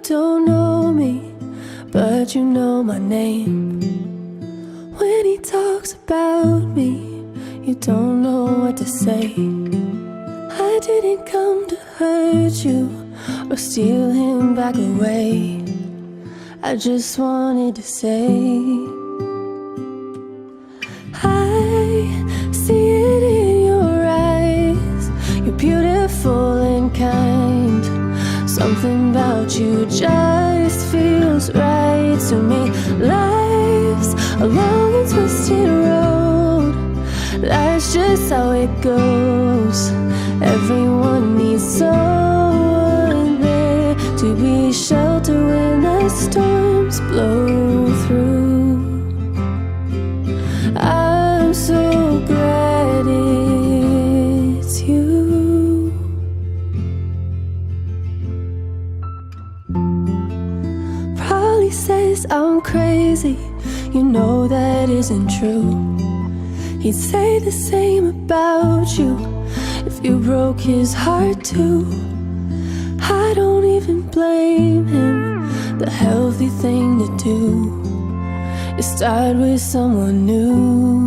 don't know me, but you know my name. When he talks about me, you don't know what to say. I didn't come to hurt you or steal him back away. I just wanted to say I see it in your eyes. You're beautiful and kind. Something about you just feels right to me. Life's a long and twisted road. That's just how it goes. Everyone needs someone there to be sheltered when the storms blow through. I'm so glad it's you. Probably says I'm crazy, you know that isn't true. He'd say the same about you if you broke his heart too. I don't even blame him. The healthy thing to do is start with someone new.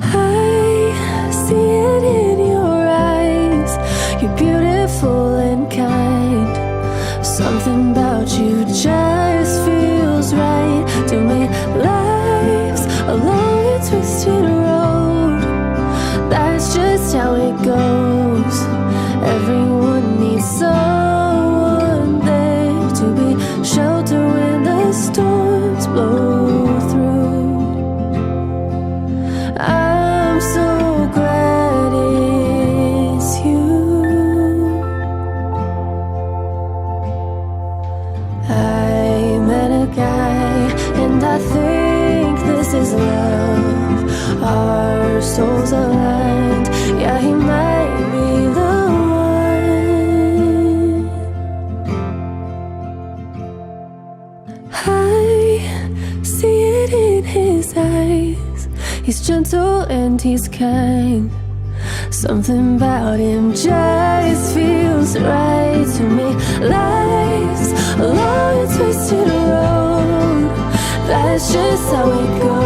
I see it in your eyes. You're beautiful and kind. Something about you just feels right to me. Life's a long and twisted road. That's just how it goes. Everyone needs someone there to be sheltered when the storms blow through. I'm so glad it's you. I met a guy and I think this is love. Our souls aligned, yeah, he might be the one. I see it in his eyes. He's gentle and he's kind. Something about him just feels right to me. Life's a long and twisted road. That's just how it goes.